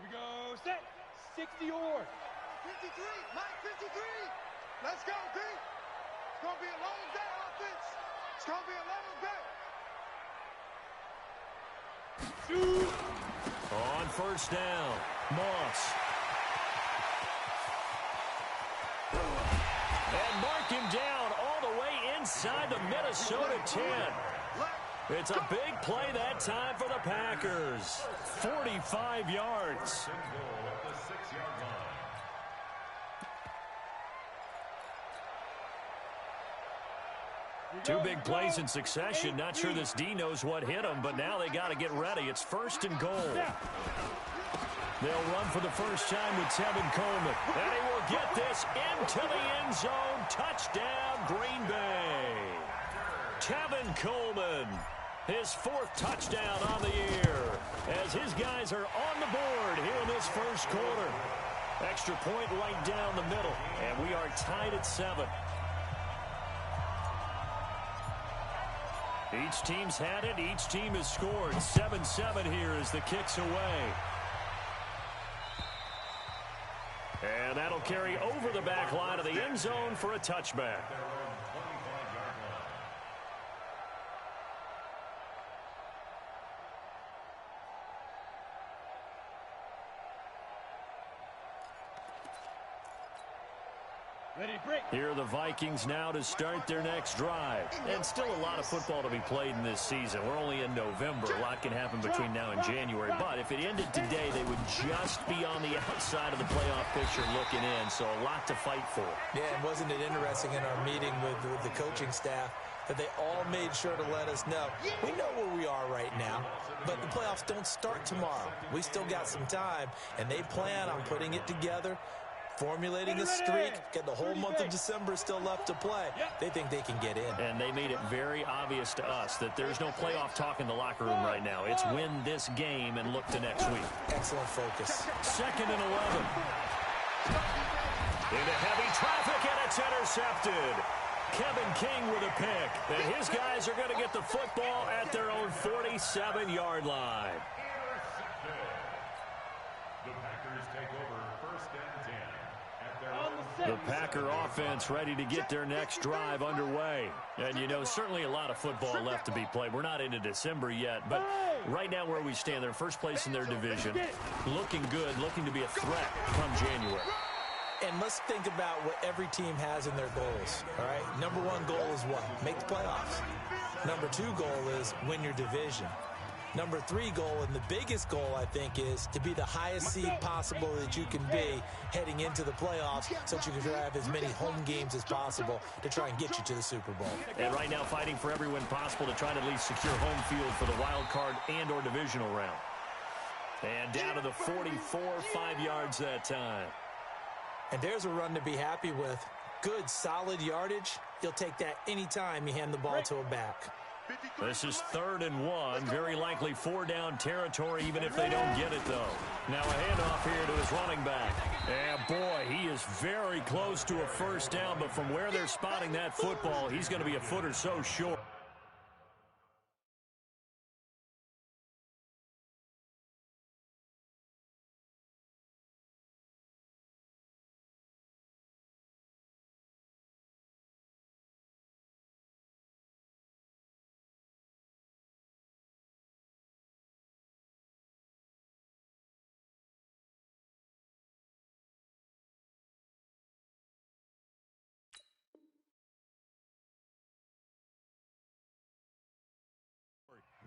we go. Set. 60 or. 53. Mike 53. Let's go, B. It's going to be a long day, offense. It's going to be a long day. Shoot. On first down, Moss. And mark him down all the way inside the Minnesota 10. It's a big play that time for the Packers. 45 yards. Two big plays in succession. Not sure this D knows what hit him, but now they got to get ready. It's first and goal. They'll run for the first time with Tevin Coleman. And he will get this into the end zone. Touchdown, Green Bay. Tevin Coleman, his fourth touchdown on the year, as his guys are on the board here in this first quarter. Extra point right down the middle, and we are tied at 7. Each team's had it. Each team has scored. 7-7 here as the kick's away. And that'll carry over the back line of the end zone for a touchback. Here are the Vikings now to start their next drive. And still a lot of football to be played in this season. We're only in November. A lot can happen between now and January. But if it ended today, they would just be on the outside of the playoff picture looking in. So a lot to fight for. Yeah, and wasn't it interesting in our meeting with the coaching staff that they all made sure to let us know, we know where we are right now, but the playoffs don't start tomorrow. We still got some time, and they plan on putting it together, formulating a streak, get the whole month of December still left to play. They think they can get in. And they made it very obvious to us that there's no playoff talk in the locker room right now. It's win this game and look to next week. Excellent focus. 2nd and 11. Into heavy traffic, and it's intercepted. Kevin King with a pick. And his guys are going to get the football at their own 47-yard line. The Packers take over 1st and 10 at their own. The Packer offense ready to get their next drive underway. And, you know, certainly a lot of football left to be played. We're not into December yet, but right now where we stand, they're first place in their division. Looking good, looking to be a threat come January. And let's think about what every team has in their goals, all right? Number 1 goal is what? Make the playoffs. Number 2 goal is win your division. Number 3 goal, and the biggest goal, I think, is to be the highest seed possible that you can be heading into the playoffs so that you can have as many home games as possible to try and get you to the Super Bowl. And right now fighting for every win possible to try to at least secure home field for the wild card and or divisional round. And down to the 44, 5 yards that time. And there's a run to be happy with. Good, solid yardage. You'll take that anytime you hand the ball to a back. This is 3rd and 1. Very likely 4-down territory, even if they don't get it, though. Now a handoff here to his running back. And, boy, he is very close to a first down, but from where they're spotting that football, he's going to be a foot or so short.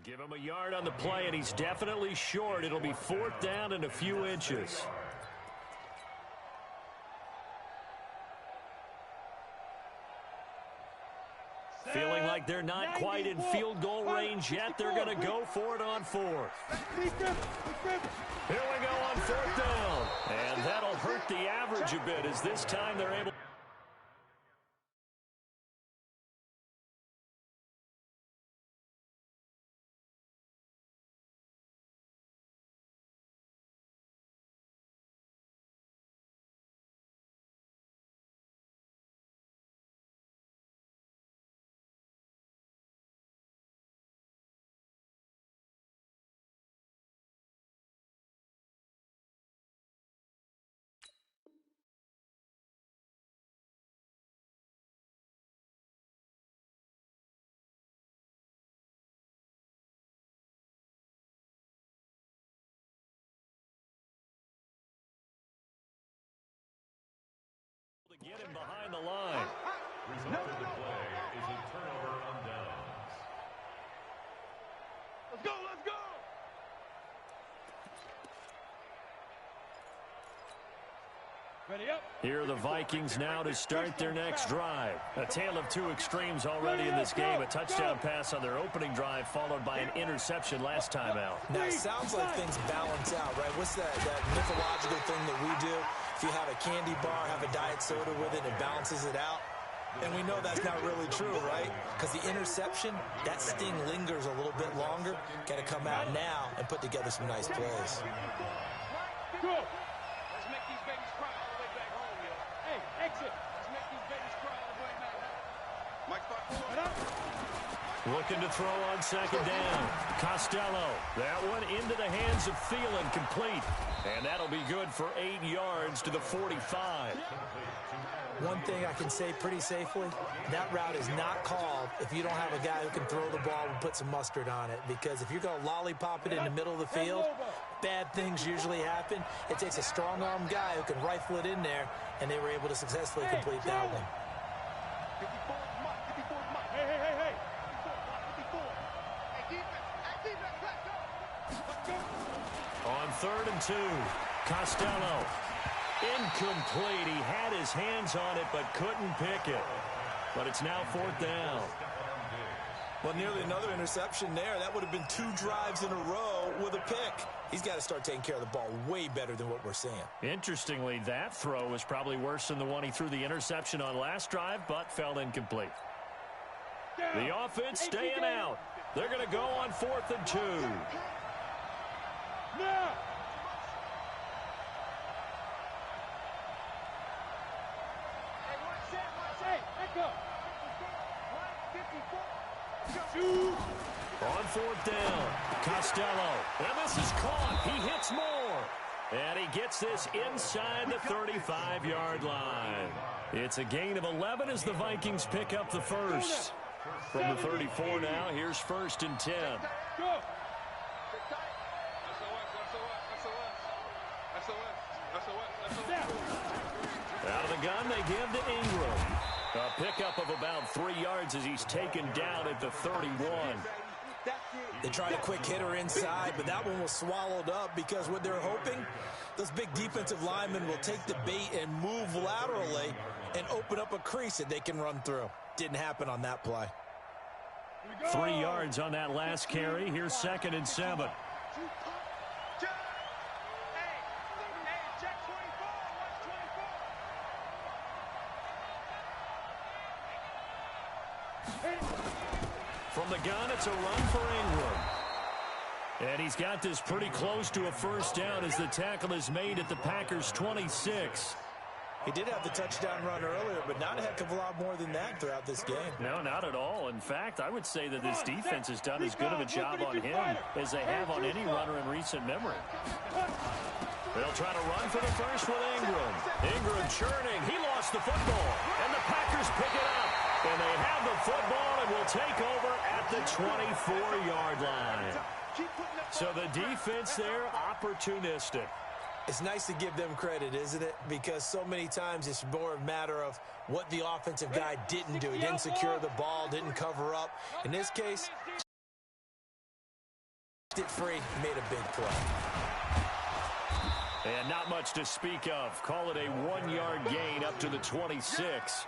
Give him a yard on the play, and he's definitely short. It'll be 4th down and a few inches. Feeling like they're not quite in field goal range yet. They're going to go for it on 4th. Here we go on 4th down. And that'll hurt the average a bit as this time they're able get him behind the line. Result of the play is a turnover on downs. Let's go, let's go! Ready up. Here are the Vikings now to start their next drive. A tale of two extremes already in this game. A touchdown pass on their opening drive, followed by an interception last time out. Now, it sounds like things balance out, right? What's that mythological thing that we do? If you have a candy bar, have a diet soda with it, it balances it out. And we know that's not really true, right? Because the interception, that sting lingers a little bit longer. Got to come out now and put together some nice plays. Go! Let's make these babies cry all the way back home, yo. Hey, exit! Let's make these babies cry all the way back home. Mike, start. Looking to throw on second down. Costello. That one into the hands of Thielen, complete. And that'll be good for 8 yards to the 45. One thing I can say pretty safely, that route is not called if you don't have a guy who can throw the ball and put some mustard on it. Because if you're going to lollipop it in the middle of the field, bad things usually happen. It takes a strong-arm guy who can rifle it in there, and they were able to successfully complete that one. On 3rd and 2, Costello. Incomplete. He had his hands on it but couldn't pick it. But it's now 4th down. Well, nearly another interception there. That would have been 2 drives in a row with a pick. He's got to start taking care of the ball way better than what we're seeing. Interestingly, that throw was probably worse than the one he threw the interception on last drive, but fell incomplete. The offense staying out. They're going to go on 4th and 2. Now! On 4th down, Costello. And this is caught. He hits more. And he gets this inside the 35-yard line. It's a gain of 11 as the Vikings pick up the first. From the 34 now, here's 1st and 10. Go! Out of the gun, they give to Ingram. A pickup of about 3 yards as he's taken down at the 31. They tried a quick hitter inside, but that one was swallowed up because what they're hoping, those big defensive linemen will take the bait and move laterally and open up a crease that they can run through. Didn't happen on that play. 3 yards on that last carry. Here's 2nd and 7. From the gun, it's a run for Ingram. And he's got this pretty close to a 1st down as the tackle is made at the Packers' 26. He did have the touchdown run earlier, but not a heck of a lot more than that throughout this game. No, not at all. In fact, I would say that this defense has done as good of a job on him as they have on any runner in recent memory. They'll try to run for the first with Ingram. Ingram churning. He lost the football, and the Packers pick it up. And they have the football and will take over at the 24-yard line. So the defense there, opportunistic. It's nice to give them credit, isn't it? Because so many times it's more a matter of what the offensive guy didn't do. He didn't secure the ball, didn't cover up. In this case, it free, made a big play. And not much to speak of. Call it a 1-yard gain up to the 26.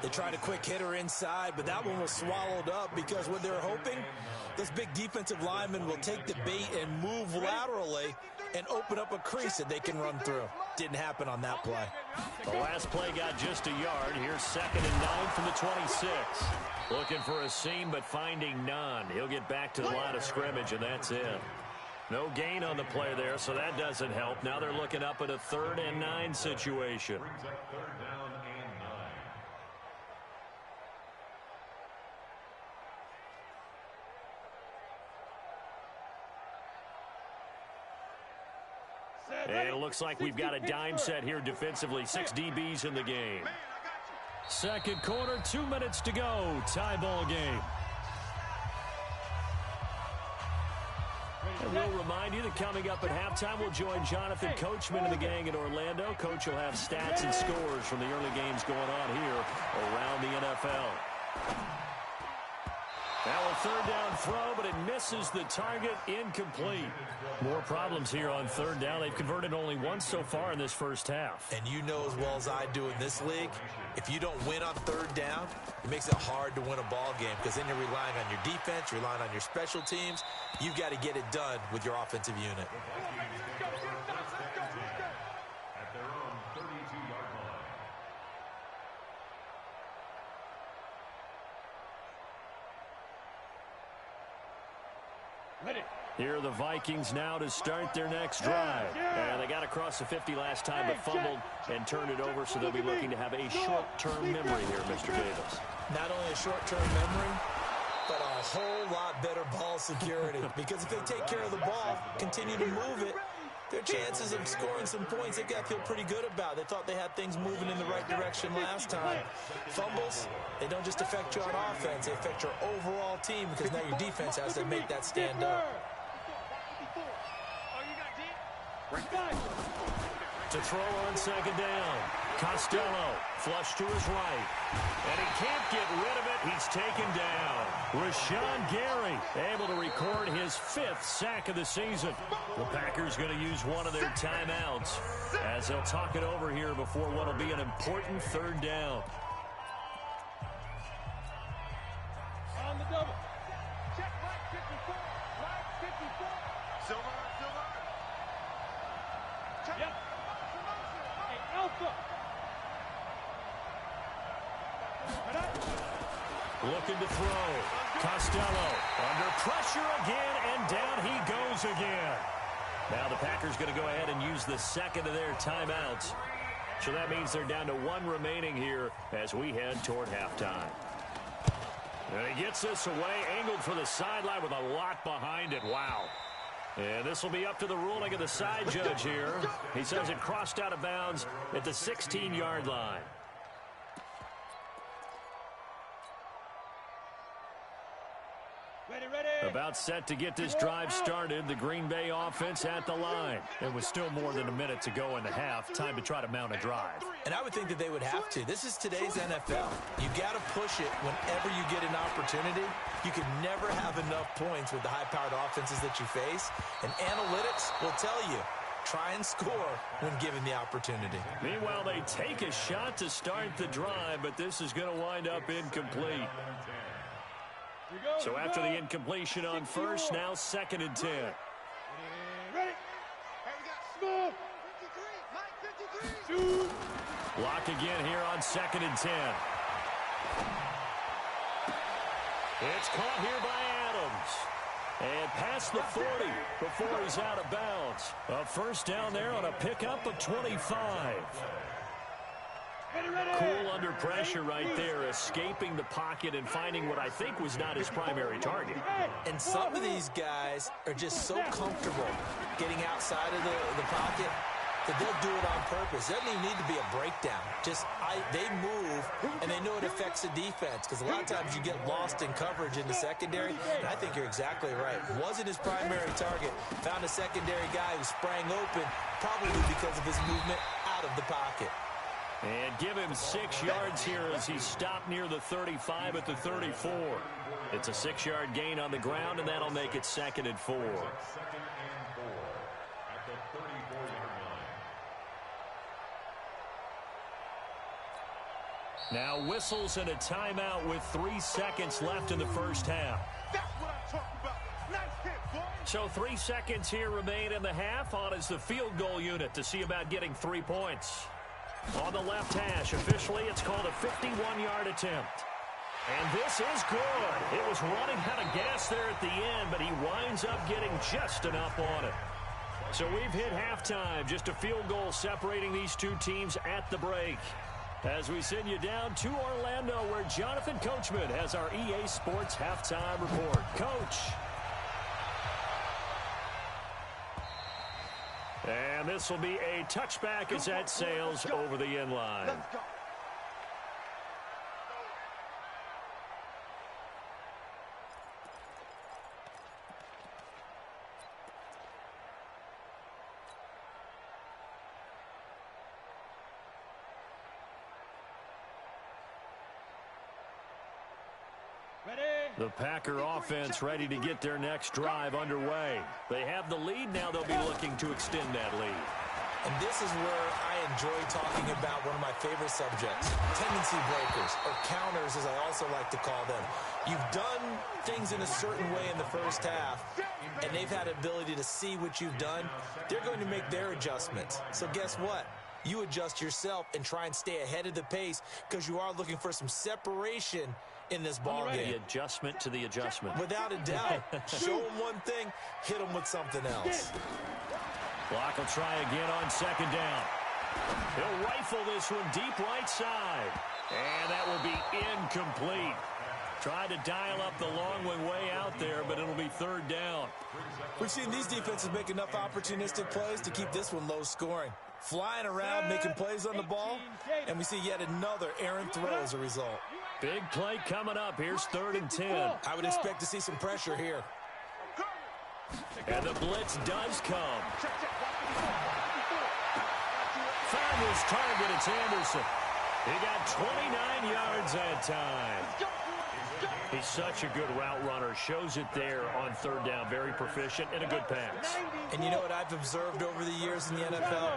They tried a quick hitter inside, but that one was swallowed up because what they're hoping, those big defensive linemen will take the bait and move laterally and open up a crease that they can run through. Didn't happen on that play. The last play got just a yard. Here's 2nd and 9 from the 26. Looking for a seam, but finding none. He'll get back to the line of scrimmage, and that's it. No gain on the play there, so that doesn't help. Now they're looking up at a 3rd and 9 situation. Brings up 3rd down and 9. And it looks like we've got a dime set here defensively. 6 DBs in the game. 2nd quarter, 2 minutes to go. Tie ball game. And we'll remind you that coming up at halftime, we'll join Jonathan Coachman and the gang in Orlando. Coach will have stats and scores from the early games going on here around the NFL. Now a third down throw, but it misses the target, incomplete. More problems here on third down. They've converted only once so far in this first half. And you know as well as I do in this league, if you don't win on third down, it makes it hard to win a ball game because then you're relying on your defense, you're relying on your special teams. You've got to get it done with your offensive unit. At their own 32-yard line. Here are the Vikings now to start their next drive. And they got across the 50 last time, but fumbled and turned it over, so they'll be looking to have a short-term memory here, Mr. Davis. Not only a short-term memory, but a whole lot better ball security. Because if they take care of the ball, continue to move it, their chances of scoring some points, they've got to feel pretty good about. They thought they had things moving in the right direction last time. Fumbles, they don't just affect you on offense, they affect your overall team because now your defense has to make that stand up. To throw on second down. Costello, flush to his right. And he can't get rid of it. He's taken down. Rashawn Gary able to record his 5th sack of the season. The Packers going to use one of their timeouts as they'll talk it over here before what will be an important third down. On the double. Check flag 54. Flag 54. Silver. Check. Yep. Hey, Alpha. Looking to throw. Costello under pressure again, and down he goes again. Now the Packers going to go ahead and use the second of their timeouts. So that means they're down to 1 remaining here as we head toward halftime. And he gets this away, angled for the sideline with a lot behind it. Wow. And this will be up to the ruling of the side judge here. He says it crossed out of bounds at the 16-yard line. About set to get this drive started. The Green Bay offense at the line. It was still more than a minute to go in the half. Time to try to mount a drive. And I would think that they would have to. This is today's NFL. You got to push it whenever you get an opportunity. You can never have enough points with the high-powered offenses that you face. And analytics will tell you, try and score when given the opportunity. Meanwhile, they take a shot to start the drive, but this is going to wind up incomplete. So after the incompletion on first, now 2nd and 10. Ready? Hey, we got small. 53, Mike 53. Block again here on 2nd and 10. It's caught here by Adams. And past the 40 before he's out of bounds. A first down there on a pickup of 25. Cool under pressure right there, escaping the pocket and finding what I think was not his primary target. And some of these guys are just so comfortable getting outside of the pocket that they'll do it on purpose. Doesn't even need to be a breakdown. They move, and they know it affects the defense because a lot of times you get lost in coverage in the secondary, and I think you're exactly right. Wasn't his primary target. Found a secondary guy who sprang open, probably because of his movement out of the pocket. And give him 6 yards here as he stopped near the 35 at the 34. It's a 6-yard gain on the ground, and that'll make it 2nd and 4. 2nd and 4 at the 34-yard line. Now whistles and a timeout with 3 seconds left in the first half. That's what I'm talking about. Nice hit, boy. So 3 seconds here remain in the half. On is the field goal unit to see about getting 3 points. On the left hash, officially it's called a 51-yard attempt. And this is good. It was running out of gas there at the end, but he winds up getting just enough on it. So we've hit halftime, just a field goal separating these two teams at the break. As we send you down to Orlando, where Jonathan Coachman has our EA Sports halftime report. Coach. And this will be a touchback as that sails over the end line. The Packer offense ready to get their next drive underway. They have the lead now. They'll be looking to extend that lead. And this is where I enjoy talking about one of my favorite subjects, tendency breakers, or counters as I also like to call them. You've done things in a certain way in the first half, and they've had the ability to see what you've done. They're going to make their adjustments. So guess what? You adjust yourself and try and stay ahead of the pace because you are looking for some separation in this ball game. The adjustment to the adjustment. Without a doubt. Show them one thing, hit them with something else. Block will try again on second down. He'll rifle this one deep right side. And that will be incomplete. Tried to dial up the long one way out there, but it'll be third down. We've seen these defenses make enough opportunistic plays to keep this one low scoring. Flying around, making plays on the ball, and we see yet another errant throw as a result. Big play coming up. Here's 3rd and 10. I would expect to see some pressure here. And the blitz does come. Found his target. It's Anderson. He got 29 yards that time. He's such a good route runner. Shows it there on 3rd down. Very proficient and a good pass. And you know what I've observed over the years in the NFL?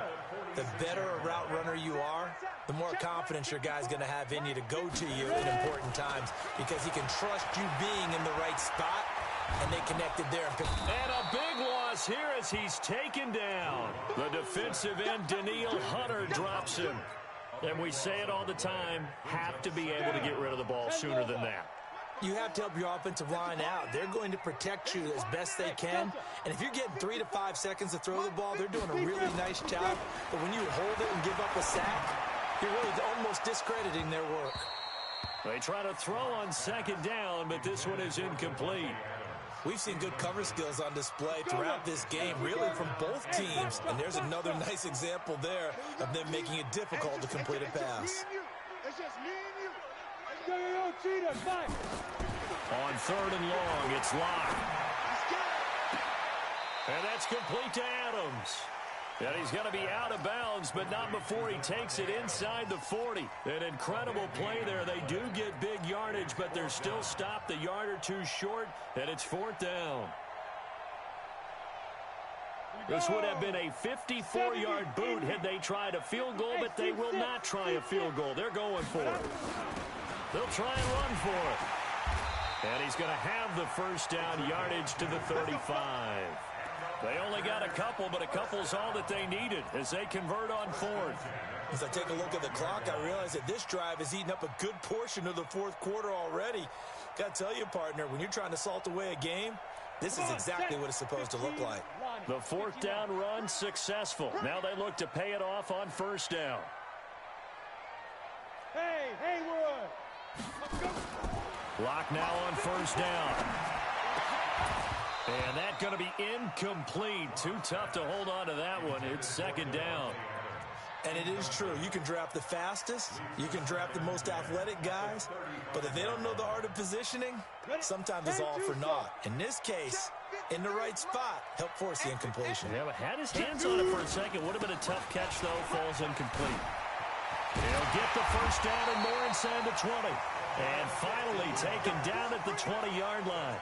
The better a route runner you are, the more confidence your guy's going to have in you to go to you in important times because he can trust you being in the right spot, and they connected there. And a big loss here as he's taken down. The defensive end, Danielle Hunter, drops him. And we say it all the time, have to be able to get rid of the ball sooner than that. You have to help your offensive line out. They're going to protect you as best they can. And if you're getting 3 to 5 seconds to throw the ball, they're doing a really nice job. But when you hold it and give up a sack, you're really almost discrediting their work. They try to throw on second down, but this one is incomplete. We've seen good cover skills on display throughout this game, really from both teams. And there's another nice example there of them making it difficult to complete a pass. It's just me and you. On 3rd and long, it's Locke. And that's complete to Adams. And he's going to be out of bounds, but not before he takes it inside the 40. An incredible play there. They do get big yardage, but they're still stopped a yard or two short, and it's 4th down. This would have been a 54-yard boot had they tried a field goal, but they will not try a field goal. They're going for it. They'll try and run for it. And he's going to have the first down, yardage to the 35. They only got a couple, but a couple's all that they needed as they convert on 4th. As I take a look at the clock, I realize that this drive has eaten up a good portion of the 4th quarter already. Got to tell you, partner, when you're trying to salt away a game, this is exactly what it's supposed to look like. The 4th down run successful. Now they look to pay it off on 1st down. Hey, Haywood! Lock now on 1st down. And that's going to be incomplete. Too tough to hold on to that one. It's 2nd down. And it is true. You can draft the fastest. You can draft the most athletic guys. But if they don't know the art of positioning, sometimes it's all for naught. In this case, in the right spot, help force the incompletion. Yeah, but had his hands on it for a second. Would have been a tough catch, though. Falls incomplete. He'll get the first down and more inside the 20. And finally taken down at the 20-yard line.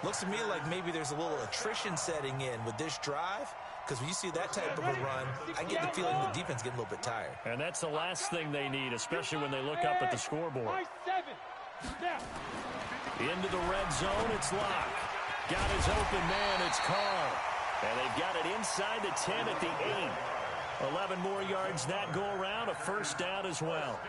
Looks to me like maybe there's a little attrition setting in with this drive. Because when you see that type of a run, I get the feeling the defense getting a little bit tired. And that's the last thing they need, especially when they look up at the scoreboard. Into the red zone, it's Locke. Got his open man, it's Carr. And they've got it inside the 10 at the 8. 11 more yards that go around, a first down as well.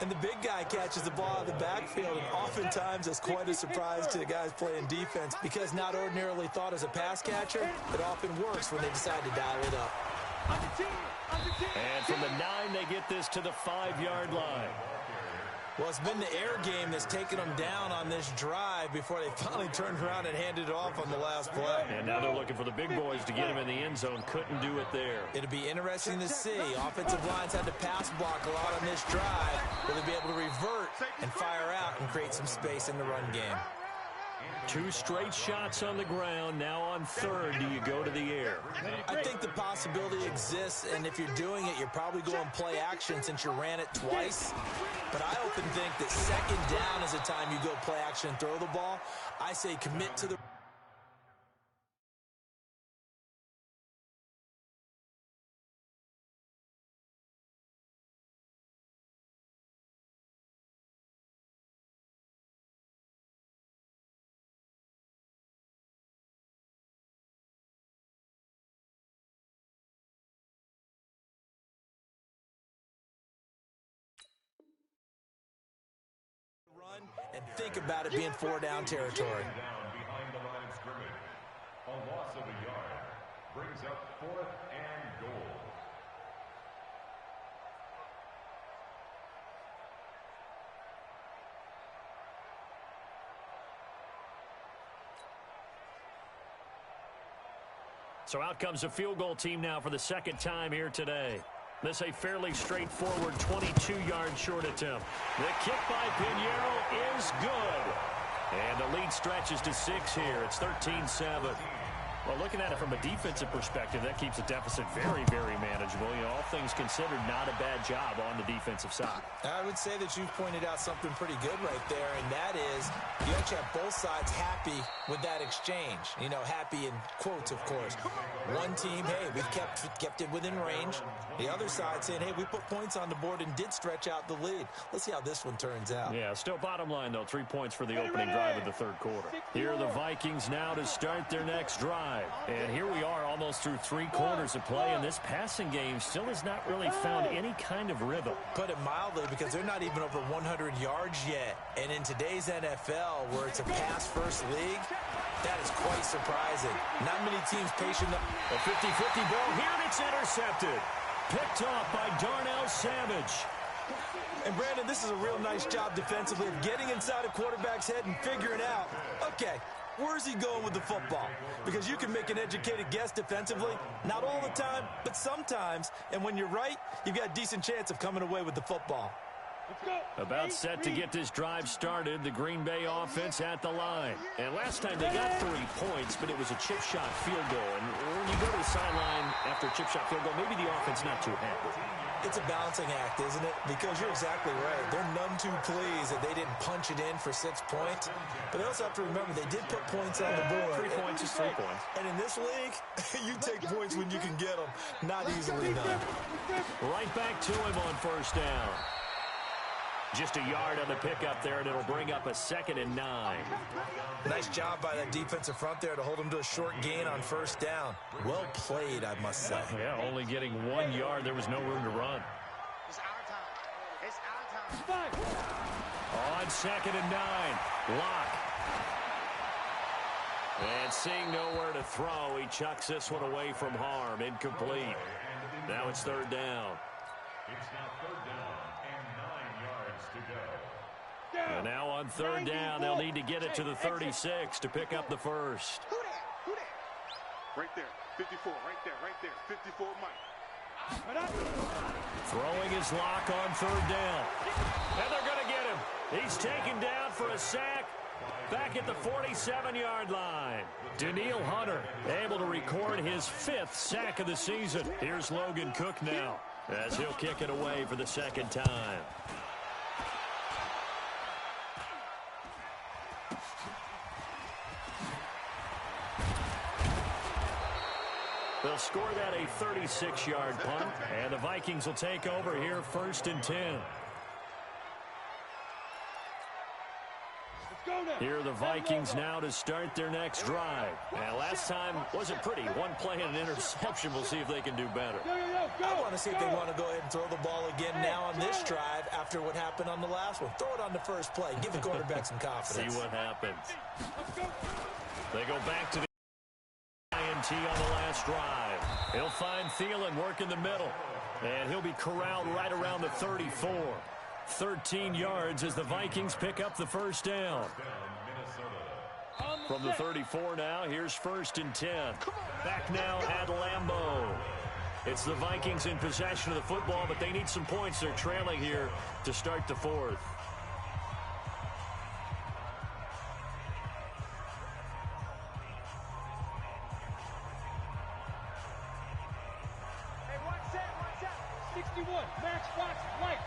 And the big guy catches the ball out of the backfield, and oftentimes it's quite a surprise to the guys playing defense because not ordinarily thought as a pass catcher, it often works when they decide to dial it up. And from the 9, they get this to the 5-yard line. Well, it's been the air game that's taken them down on this drive before they finally turned around and handed it off on the last play. And now they're looking for the big boys to get him in the end zone. Couldn't do it there. It'll be interesting to see. Offensive lines had to pass block a lot on this drive. Will they be able to revert and fire out and create some space in the run game? Two straight shots on the ground. Now on third, do you go to the air? I think the possibility exists, and if you're doing it, you're probably going play action since you ran it twice. But I often think that second down is the time you go play action and throw the ball. I say commit to the run and think about it being 4-down territory. Down behind the line of scrimmage. A loss of a yard brings up 4th and goal. So out comes a field goal team now for the second time here today. This a fairly straightforward 22-yard short attempt. The kick by Pinheiro is good. And the lead stretches to 6 here. It's 13-7. Well, looking at it from a defensive perspective, that keeps the deficit very, very manageable. You know, all things considered, not a bad job on the defensive side. I would say that you've pointed out something pretty good right there, and that is you actually have both sides happy with that exchange. You know, happy in quotes, of course. One team, hey, we've kept it within range. The other side saying, hey, we put points on the board and did stretch out the lead. Let's see how this one turns out. Yeah, still bottom line, though, 3 points for the opening drive of the third quarter. Here are the Vikings now to start their next drive. And here we are almost through 3 quarters of play, and this passing game still has not really found any kind of rhythm. Put it mildly, because they're not even over 100 yards yet. And in today's NFL, where it's a pass-first league, that is quite surprising. Not many teams patient enough. A 50-50 ball here, and it's intercepted. Picked off by Darnell Savage. And, Brandon, this is a real nice job defensively of getting inside a quarterback's head and figuring out, okay, where's he going with the football? Because you can make an educated guess defensively. Not all the time, but sometimes. And when you're right, you've got a decent chance of coming away with the football. About set to get this drive started, the Green Bay offense at the line. And last time they got 3 points, but it was a chip shot field goal. And when you go to the sideline after a chip shot field goal, maybe the offense not too happy. It's a balancing act, isn't it? Because you're exactly right. They're none too pleased that they didn't punch it in for 6 points. But they also have to remember they did put points on the board. 3 points is 3 points. And in this league, you take points when you can get them. Not easily done. Right back to him on first down. Just a yard on the pickup there, and it'll bring up a 2nd and 9. Nice job by that defensive front there to hold him to a short gain on first down. Well played, I must say. Yeah, only getting 1 yard. There was no room to run. It's our time. It's our time. On 2nd and 9. Lock. And seeing nowhere to throw, he chucks this one away from harm. Incomplete. Now it's 3rd down. It's now 3rd down and 9 yards to go. And now on 3rd down, they'll need to get it to the 36 to pick up the first. Who that? Who that? Right there. 54. Right there. 54 Mike. Throwing his lock on 3rd down. And they're going to get him. He's taken down for a sack. Back at the 47-yard line. Daniil Hunter able to record his 5th sack of the season. Here's Logan Cook now as he'll kick it away for the 2nd time. They'll score that a 36-yard punt, and the Vikings will take over here 1st and 10. Here are the Vikings now to start their next drive. And last time wasn't pretty. 1 play and an interception. We'll see if they can do better. I want to see if they want to go ahead and throw the ball again now on this drive after what happened on the last one. Throw it on the first play. Give the quarterback some confidence. See what happens. They go back to the INT on the last drive. He'll find Thielen work in the middle. And he'll be corralled right around the 34. 13 yards as the Vikings pick up the first down. From the 34 now, here's 1st and 10. Back now at Lambeau. It's the Vikings in possession of the football, but they need some points. They're trailing here to start the 4th. 51, Max Fox, White.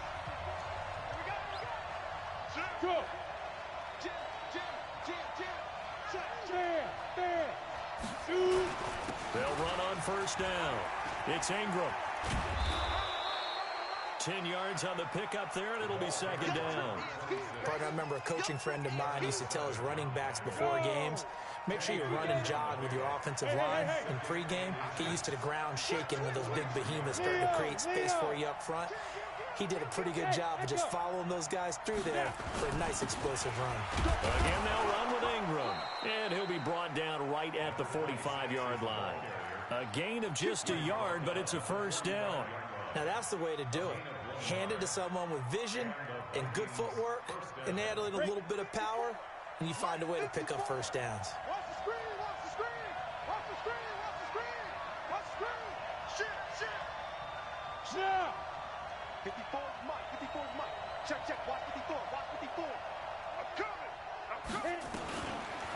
Go. They'll run on first down. It's Ingram. 10 yards on the pickup there, and it'll be second down. Partner, I remember a coaching friend of mine used to tell his running backs before games, make sure you run and jog with your offensive line in pregame. Get used to the ground shaking when those big behemoths start to create space for you up front. He did a pretty good job of just following those guys through there for a nice explosive run. Again, they'll run with Ingram, and he'll be brought down right at the 45-yard line. A gain of just a yard, but it's a first down. Now, that's the way to do it. Hand it to someone with vision and good footwork, and add a little bit of power, and you find a way to pick up first downs. Watch the screen, watch the screen, watch the screen, watch the screen, watch the screen. Shit. Snap. 54 is Mike, 54 is Mike. Check, watch 54, watch 54. I'm coming.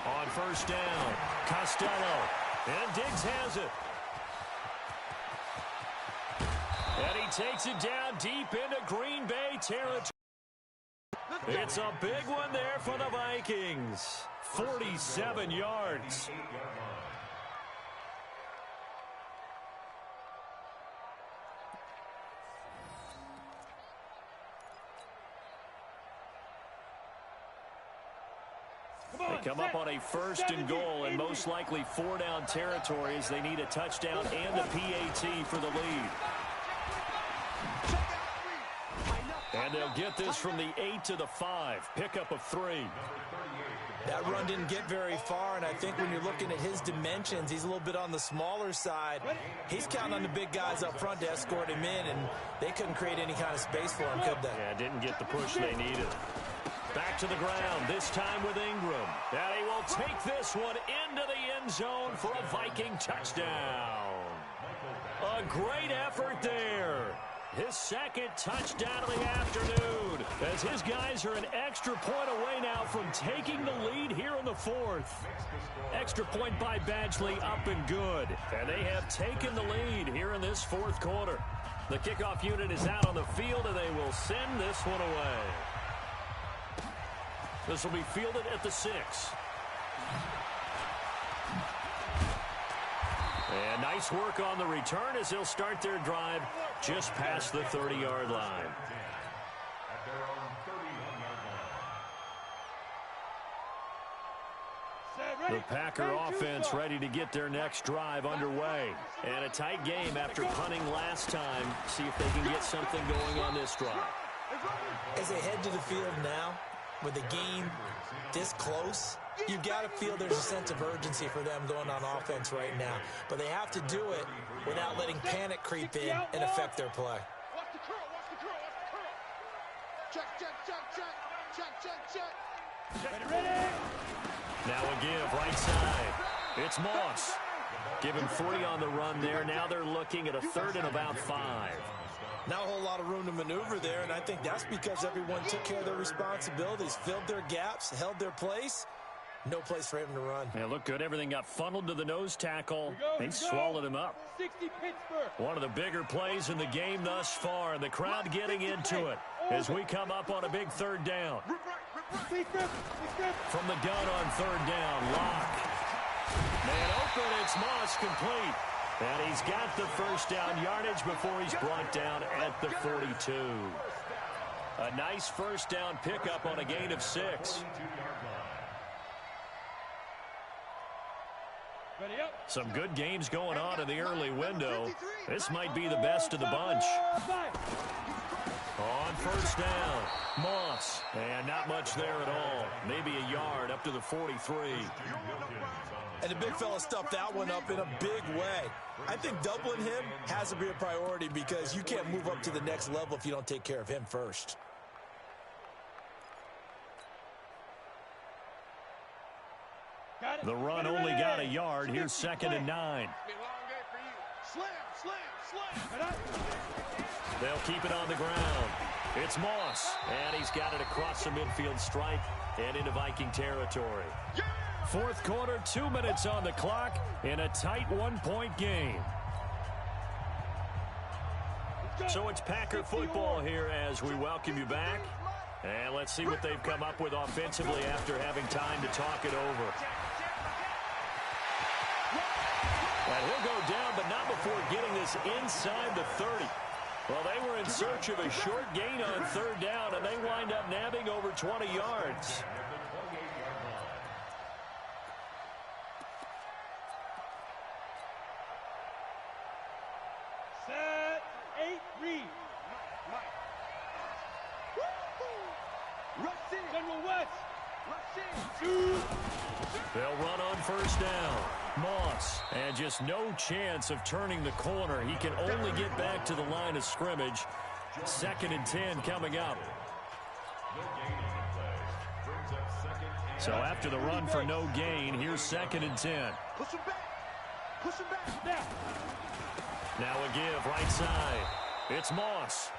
On first down, Costello, and Diggs has it. And he takes it down deep into Green Bay territory. It's a big one there for the Vikings. 47 yards. They come up on a first and goal, and most likely 4-down territory as they need a touchdown and a PAT for the lead. And they'll get this from the 8 to the 5. Pickup of 3. That run didn't get very far, and I think when you're looking at his dimensions, he's a little bit on the smaller side. He's counting on the big guys up front to escort him in, and they couldn't create any kind of space for him, could they? Yeah, didn't get the push they needed. Back to the ground, this time with Ingram. And he will take this one into the end zone for a Viking touchdown. A great effort there. His second touchdown of the afternoon, as his guys are an extra point away now from taking the lead here in the fourth. Extra point by Badgley up and good. And they have taken the lead here in this fourth quarter. The kickoff unit is out on the field, and they will send this one away. This will be fielded at the 6. And nice work on the return as they'll start their drive just past the 30-yard line. The Packer offense ready to get their next drive underway. And a tight game after punting last time. See if they can get something going on this drive. As they head to the field now, with the game this close, you've got to feel there's a sense of urgency for them going on offense right now. But they have to do it without letting panic creep in and affect their play. Watch the curl, watch the curl, watch the curl. Check. Ready. Now a give right side. It's Moss. Give him 3 on the run there. Now they're looking at a 3rd and about 5. Not a whole lot of room to maneuver there, and I think that's because everyone took care of their responsibilities, filled their gaps, held their place. No place for him to run. Yeah, look good. Everything got funneled to the nose tackle. They swallowed him up. 60 Pittsburgh. One of the bigger plays in the game thus far. The crowd getting into it as we come up on a big 3rd down. From the gun on 3rd down, Locke. Man open, it's Moss complete. And he's got the first down yardage before he's brought down at the 42. A nice first down pickup on a gain of 6. Some good games going on in the early window. This might be the best of the bunch. On first down, Moss. And not much there at all. Maybe a yard up to the 43. And the big fella stuffed that one up in a big way. I think doubling him has to be a priority because you can't move up to the next level if you don't take care of him first. The run only got a yard. Here's 2nd and 9. Slam. They'll keep it on the ground. It's Moss, and he's got it across the midfield stripe and into Viking territory. Fourth quarter, 2 minutes on the clock in a tight 1-point game. So it's Packer football here as we welcome you back. And let's see what they've come up with offensively after having time to talk it over. And he'll go down, but not before getting this inside the 30. Well, they were in search of a short gain on third down, and they wind up nabbing over 20 yards. Set, 8, read. General West. They'll run on first down. Moss, and just no chance of turning the corner. He can only get back to the line of scrimmage. 2nd and 10 coming up. So after the run for no gain, here's 2nd and 10. Push him back. Push him back. Now a give right side. It's Moss.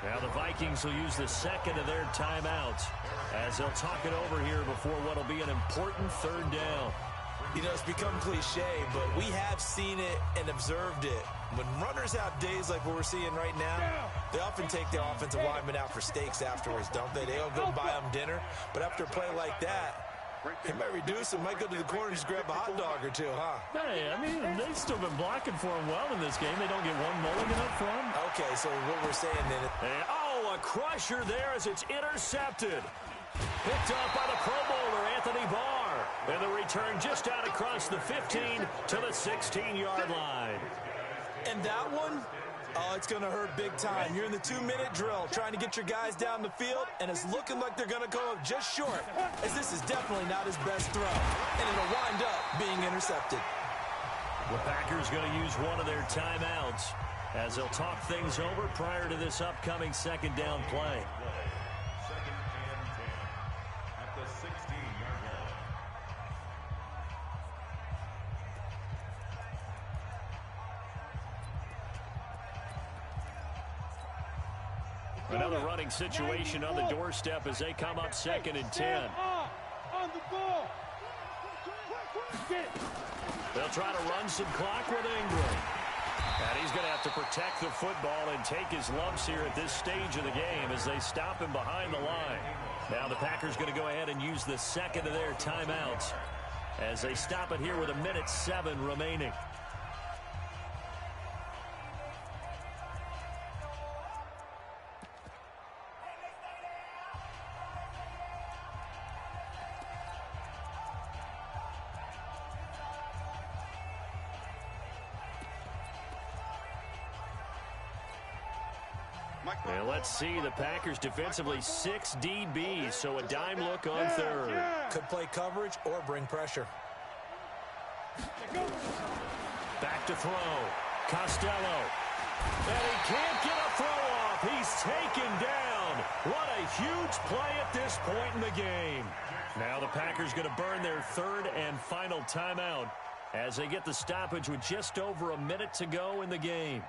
Now the Vikings will use the second of their timeouts as they'll talk it over here before what will be an important third down. You know, it's become cliche, but we have seen it and observed it. When runners have days like what we're seeing right now, they often take their offensive linemen out for steaks afterwards, don't they? They'll go buy them dinner. But after a play like that, he might reduce him, might go to the corner and just grab a hot dog or two, huh? Hey, I mean, they've still been blocking for him well in this game. They don't get one mulligan up for him. Okay, so what we're saying then... And, oh, a crusher there as it's intercepted. Picked up by the Pro Bowler, Anthony Barr. And the return just out across the 15 to the 16-yard line. And that one... Oh, it's going to hurt big time. You're in the 2-minute drill trying to get your guys down the field, and it's looking like they're going to go just short, as this is definitely not his best throw, and it'll wind up being intercepted. The Packers going to use one of their timeouts as they'll talk things over prior to this upcoming second down play. 2nd and 10 at the 16-yard line. Another running situation on the doorstep as they come up 2nd and 10. On the ball. They'll try to run some clock with Ingram. And he's going to have to protect the football and take his lumps here at this stage of the game as they stop him behind the line. Now the Packers going to go ahead and use the second of their timeouts as they stop it here with 1:07 remaining. And let's see, the Packers defensively 6 DBs, so a dime look on third. Could play coverage or bring pressure. Back to throw. Costello. And he can't get a throw off. He's taken down. What a huge play at this point in the game. Now the Packers going to burn their third and final timeout as they get the stoppage with just over a minute to go in the game.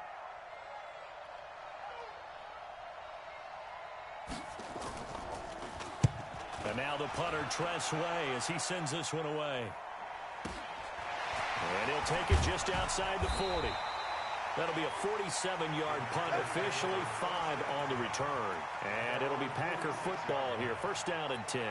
And now the punter, Tress Way, as he sends this one away. And he'll take it just outside the 40. That'll be a 47-yard punt, officially 5 on the return. And it'll be Packer football here, 1st down and 10.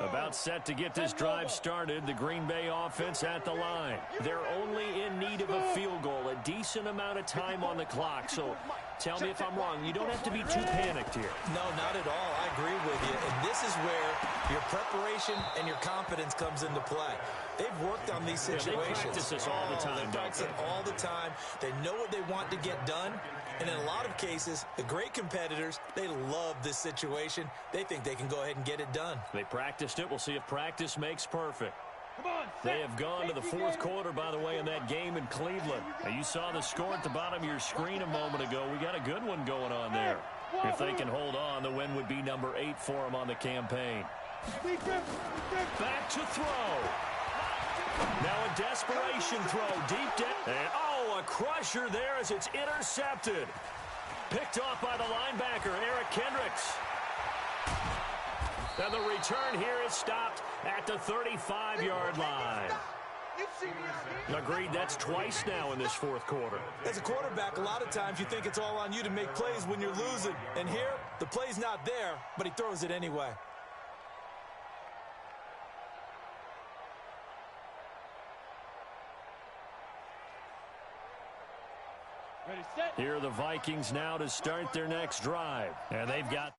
About set to get this drive started. The Green Bay offense at the line. They're only in need of a field goal, a decent amount of time on the clock. So tell me if I'm wrong. You don't have to be too panicked here. No, not at all. I agree with you. And this is where your preparation and your confidence comes into play. They've worked on these situations. They practice this all the time. They practice it all the time. They know what they want to get done. And in a lot of cases, the great competitors, they love this situation. They think they can go ahead and get it done. They practiced it. We'll see if practice makes perfect. They have gone to the 4th quarter, by the way, in that game in Cleveland. Now, you saw the score at the bottom of your screen a moment ago. We got a good one going on there. If they can hold on, the win would be number 8 for them on the campaign. Back to throw. Now a desperation throw deep down. And, oh, a crusher there as it's intercepted. Picked off by the linebacker, Eric Kendricks. And the return here is stopped at the 35-yard line. Agreed, that's twice now in this fourth quarter. As a quarterback, a lot of times you think it's all on you to make plays when you're losing. And here, the play's not there, but he throws it anyway. Here are the Vikings now to start their next drive. And they've got